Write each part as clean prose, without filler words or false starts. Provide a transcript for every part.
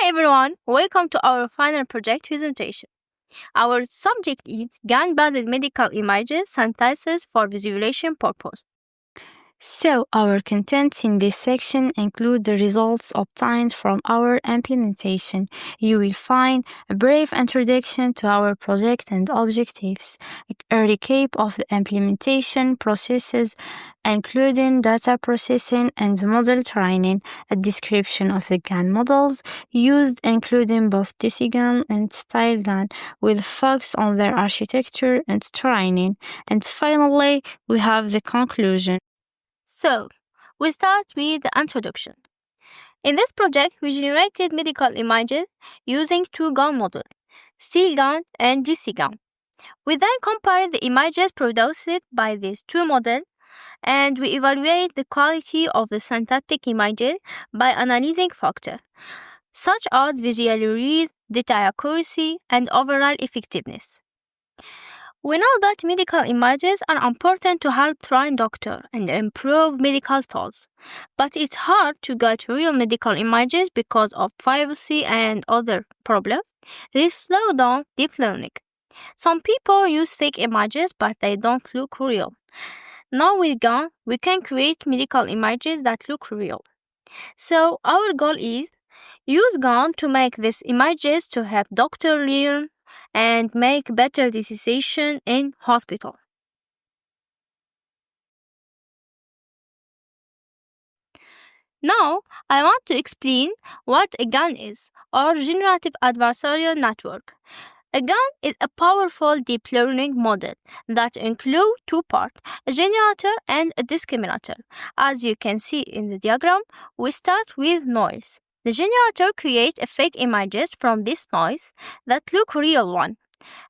Hi everyone, welcome to our final project presentation. Our subject is GAN-based medical images synthesis for visualization purpose. So, our contents in this section include the results obtained from our implementation. You will find a brief introduction to our project and objectives, a recap of the implementation processes, including data processing and model training, a description of the GAN models used, including both DCGAN and StyleGAN, with focus on their architecture and training, and finally, we have the conclusion. So, we start with the introduction. In this project, we generated medical images using two GAN models, StyleGAN and DCGAN. We then compared the images produced by these two models, and we evaluate the quality of the synthetic images by analyzing factors such as visual release, data accuracy, and overall effectiveness. We know that medical images are important to help train doctors and improve medical tools, but it's hard to get real medical images because of privacy and other problems. This slows down deep learning. Some people use fake images, but they don't look real. Now with GAN, we can create medical images that look real. So our goal is use GAN to make these images to help doctors learn and make better decisions in hospital. Now, I want to explain what a GAN is, or Generative Adversarial Network. A GAN is a powerful deep learning model that includes two parts, a generator and a discriminator. As you can see in the diagram, we start with noise. The generator creates fake images from this noise that look real one,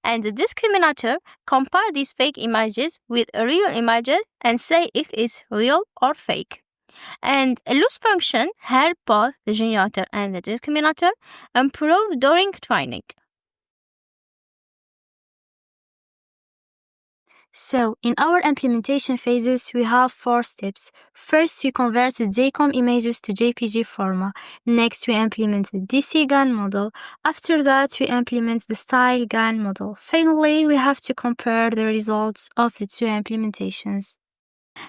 and the discriminator compare these fake images with real images and say if it's real or fake. And a loss function helps both the generator and the discriminator improve during training. So, in our implementation phases, we have 4 steps. First, we convert the DCOM images to JPG format. Next, we implement the DCGAN model. After that, we implement the StyleGAN model. Finally, we have to compare the results of the two implementations.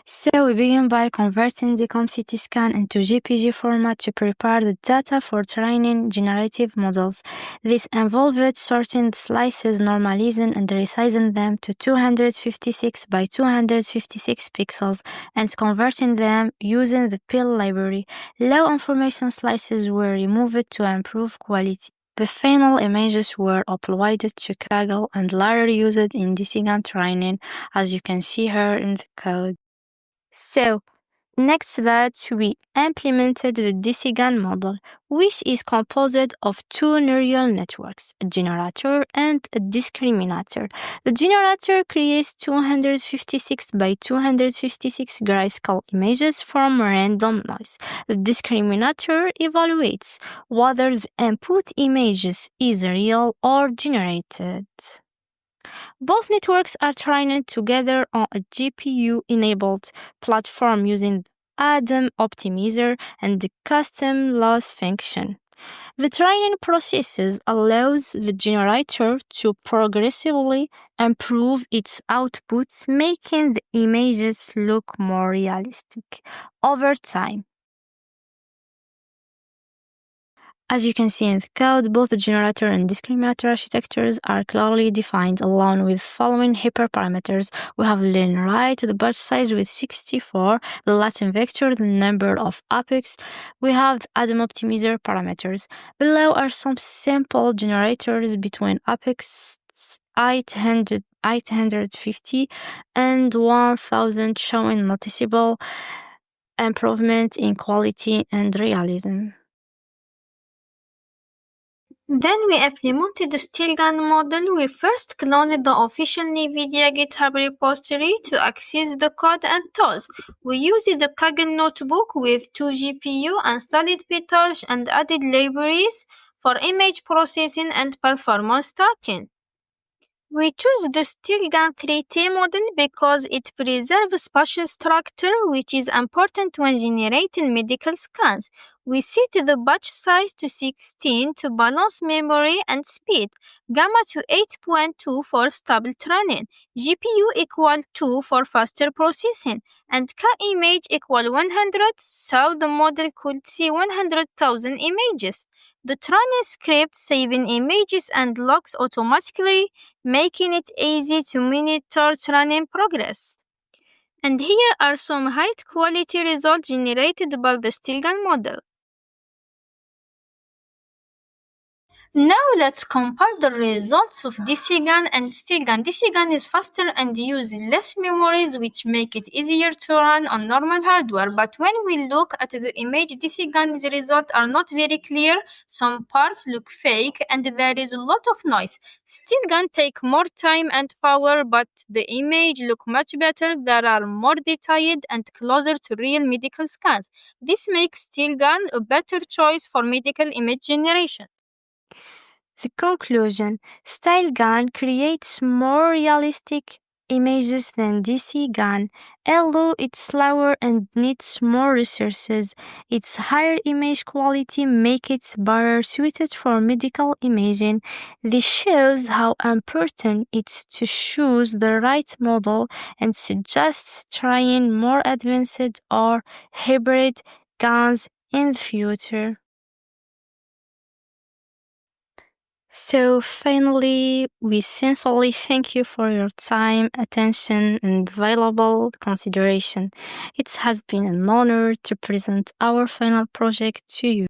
So we begin by converting the DCOM CT scan into JPG format to prepare the data for training generative models. This involved sorting the slices, normalizing and resizing them to 256 by 256 pixels and converting them using the PIL library. Low information slices were removed to improve quality. The final images were uploaded to Kaggle and later used in DCGAN training, as you can see here in the code. So, next that we implemented the DCGAN model, which is composed of two neural networks, a generator and a discriminator. The generator creates 256 by 256 grayscale images from random noise. The discriminator evaluates whether the input images is real or generated. Both networks are trained together on a GPU-enabled platform using the ADAM optimizer and the custom loss function. The training process allows the generator to progressively improve its outputs, making the images look more realistic over time. As you can see in the code, both the generator and discriminator architectures are clearly defined along with following hyperparameters. We have the linear right, the batch size with 64, the Latin vector, the number of epochs. We have the ADAM optimizer parameters. Below are some simple generators between epochs 850 and 1000 showing noticeable improvement in quality and realism. Then we implemented the StyleGAN model. We first cloned the official NVIDIA GitHub repository to access the code and tools. We used the Kaggle notebook with 2 GPU, installed PyTorch, and added libraries for image processing and performance tracking. We choose the StyleGAN 3T model because it preserves spatial structure, which is important when generating medical scans. We set the batch size to 16 to balance memory and speed, gamma to 8.2 for stable training, GPU equal 2 for faster processing, and k-image equal 100, so the model could see 100,000 images. The training script saving images and logs automatically, making it easy to monitor training progress. And here are some high-quality results generated by the StyleGAN model. Now let's compare the results of DCGAN and StyleGAN. DCGAN is faster and uses less memories, which make it easier to run on normal hardware. But when we look at the image, DCGAN's results are not very clear. Some parts look fake and there is a lot of noise. StyleGAN take more time and power, but the image look much better. There are more detailed and closer to real medical scans. This makes StyleGAN a better choice for medical image generation. The conclusion: StyleGAN creates more realistic images than DCGAN. Although it's slower and needs more resources, its higher image quality makes it better suited for medical imaging. This shows how important it is to choose the right model and suggests trying more advanced or hybrid GANs in the future. So finally, we sincerely thank you for your time, attention, and valuable consideration. It has been an honor to present our final project to you.